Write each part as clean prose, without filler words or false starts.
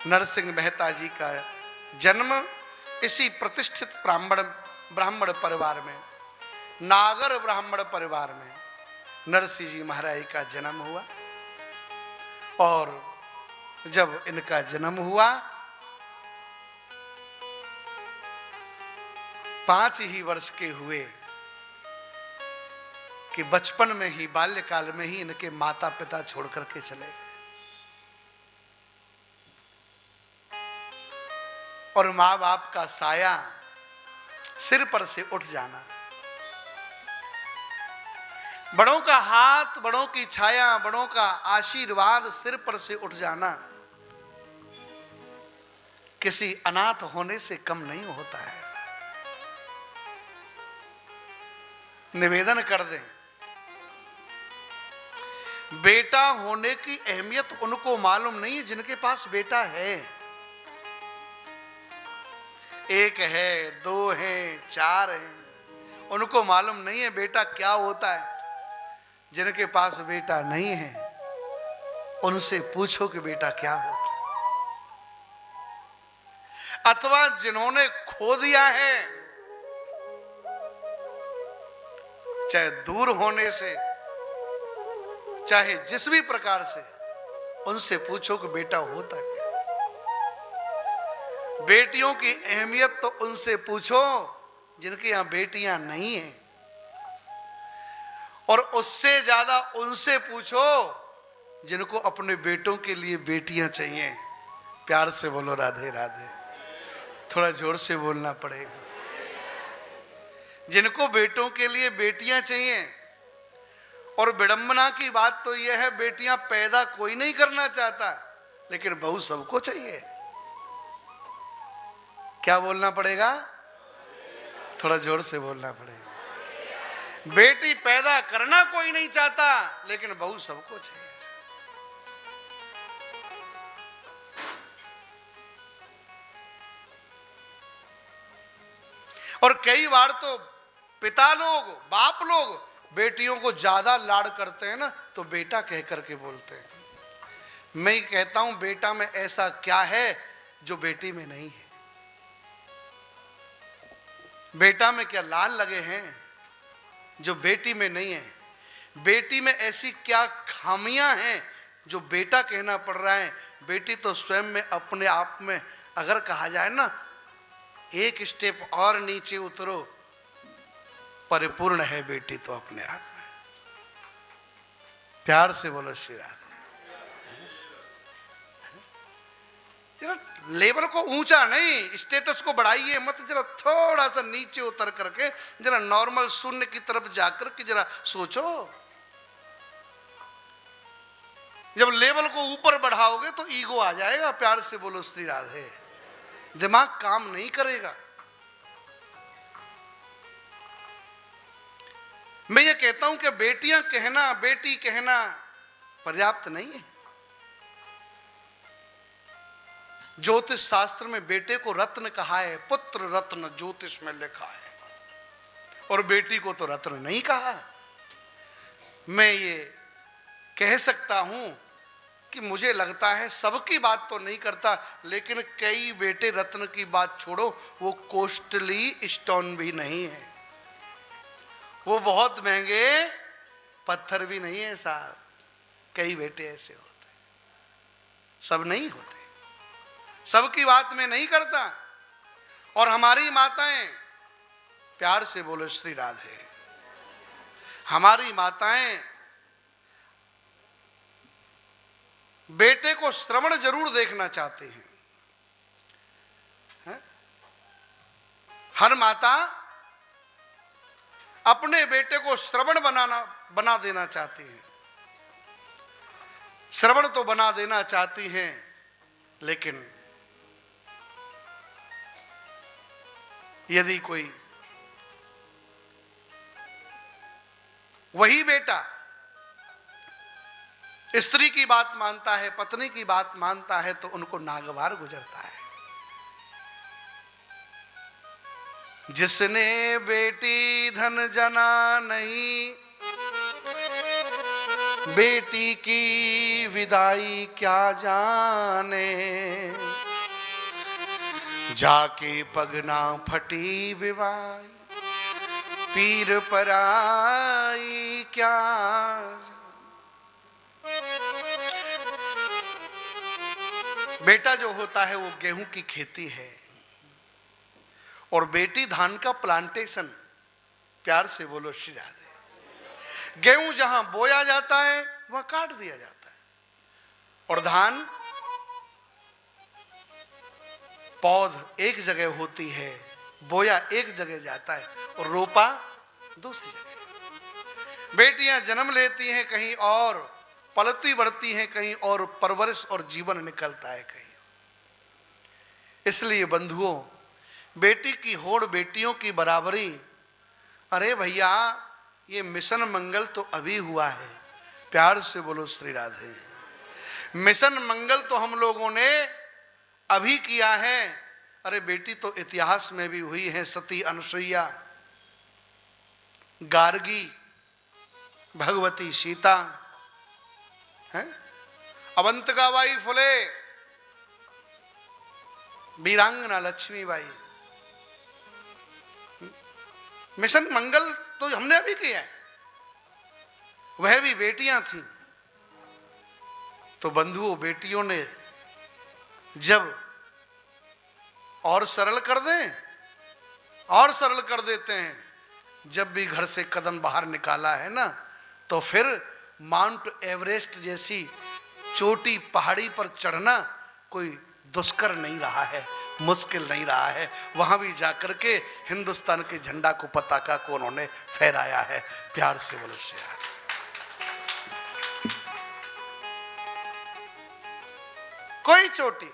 नरसिंह मेहता जी का जन्म इसी प्रतिष्ठित ब्राह्मण परिवार में, नागर ब्राह्मण परिवार में नरसिंह जी महाराज का जन्म हुआ। और जब इनका जन्म हुआ 5 ही वर्ष के हुए कि बचपन में ही, बाल्यकाल में ही इनके माता पिता छोड़ करके चले गए। और मां बाप का साया सिर पर से उठ जाना, बड़ों का हाथ, बड़ों की छाया, बड़ों का आशीर्वाद सिर पर से उठ जाना किसी अनाथ होने से कम नहीं होता है। निवेदन कर दें, बेटा होने की अहमियत उनको मालूम नहीं है जिनके पास बेटा है। 1 है, 2 है, 4 है, उनको मालूम नहीं है बेटा क्या होता है। जिनके पास बेटा नहीं है उनसे पूछो कि बेटा क्या होता है। अथवा जिन्होंने खो दिया है, चाहे दूर होने से, चाहे जिस भी प्रकार से, उनसे पूछो कि बेटा होता क्या। बेटियों की अहमियत तो उनसे पूछो जिनके यहां बेटियां नहीं हैं, और उससे ज्यादा उनसे पूछो जिनको अपने बेटों के लिए बेटियां चाहिए। प्यार से बोलो राधे राधे, थोड़ा जोर से बोलना पड़ेगा। जिनको बेटों के लिए बेटियां चाहिए, और विडंबना की बात तो यह है बेटियां पैदा कोई नहीं करना चाहता, लेकिन बहू सबको चाहिए। क्या बोलना पड़ेगा? थोड़ा जोर से बोलना पड़ेगा। बेटी पैदा करना कोई नहीं चाहता, लेकिन बहू सबको चाहिए। और कई बार तो पिता लोग, बाप लोग बेटियों को ज्यादा लाड करते हैं ना, तो बेटा कह करके बोलते हैं। मैं कहता हूं बेटा में ऐसा क्या है जो बेटी में नहीं है? बेटा में क्या लाल लगे हैं जो बेटी में नहीं है? बेटी में ऐसी क्या खामियां हैं जो बेटा कहना पड़ रहा है? बेटी तो स्वयं में अपने आप में अगर कहा जाए ना, एक स्टेप और नीचे उतरो, परिपूर्ण है बेटी तो अपने आप में। प्यार से बोलो श्री राधे। जरा लेवल को ऊंचा नहीं, स्टेटस को बढ़ाइए मत, जरा थोड़ा सा नीचे उतर करके जरा नॉर्मल शून्य की तरफ जाकर के जरा सोचो। जब लेवल को ऊपर बढ़ाओगे तो ईगो आ जाएगा। प्यार से बोलो श्री राधे। दिमाग काम नहीं करेगा। मैं ये कहता हूं कि बेटियां कहना, बेटी कहना पर्याप्त नहीं है। ज्योतिष शास्त्र में बेटे को रत्न कहा है, पुत्र रत्न ज्योतिष में लिखा है, और बेटी को तो रत्न नहीं कहा। मैं ये कह सकता हूं कि मुझे लगता है सबकी बात तो नहीं करता, लेकिन कई बेटे रत्न की बात छोड़ो, वो कॉस्टली स्टोन भी नहीं है, वो बहुत महंगे पत्थर भी नहीं है साहब। कई बेटे ऐसे होते हैं, सब नहीं होते, सबकी बात में नहीं करता। और हमारी माताएं, प्यार से बोलो श्री राधे, हमारी माताएं बेटे को श्रवण जरूर देखना चाहते हैं, है? हर माता अपने बेटे को श्रवण बना देना चाहती है। श्रवण तो बना देना चाहती हैं, लेकिन यदि कोई वही बेटा स्त्री की बात मानता है, पत्नी की बात मानता है, तो उनको नागवार गुजरता है। जिसने बेटी धन जना नहीं, बेटी की विदाई क्या जाने। जाके पगना फटी विवाई, पीर पराई क्या। बेटा जो होता है वो गेहूं की खेती है और बेटी धान का प्लांटेशन। प्यार से बोलो श्री राधे। गेहूं जहां बोया जाता है वहां काट दिया जाता है और धान पौध एक जगह होती है, बोया एक जगह जाता है और रोपा दूसरी जगह। बेटियां जन्म लेती हैं कहीं और, पलती बढ़ती हैं कहीं और, परवरिश और जीवन निकलता है कहीं। इसलिए बंधुओं, बेटी की होड़ बेटियों की बराबरी। अरे भैया, ये मिशन मंगल तो अभी हुआ है। प्यार से बोलो श्री राधे। मिशन मंगल तो हम लोगों ने अभी किया है। अरे बेटी तो इतिहास में भी हुई है। सती अनुसुईया, गार्गी, भगवती सीता, है अवंतिकाबाई फुले, वीरांगना लक्ष्मीबाई। मिशन मंगल तो हमने अभी किया है, वह भी बेटियां थीं। तो बंधुओं, बेटियों ने जब और सरल कर दें, और सरल कर देते हैं, जब भी घर से कदम बाहर निकाला है ना, तो फिर माउंट एवरेस्ट जैसी चोटी पहाड़ी पर चढ़ना कोई दुष्कर नहीं रहा है, मुश्किल नहीं रहा है। वहां भी जाकर के हिंदुस्तान के झंडा को, पताका को उन्होंने फहराया है। प्यार से बोलो श्री राधे। कोई चोटी।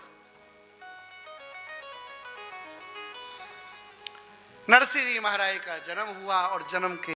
नरसिंह जी महाराज का जन्म हुआ और जन्म के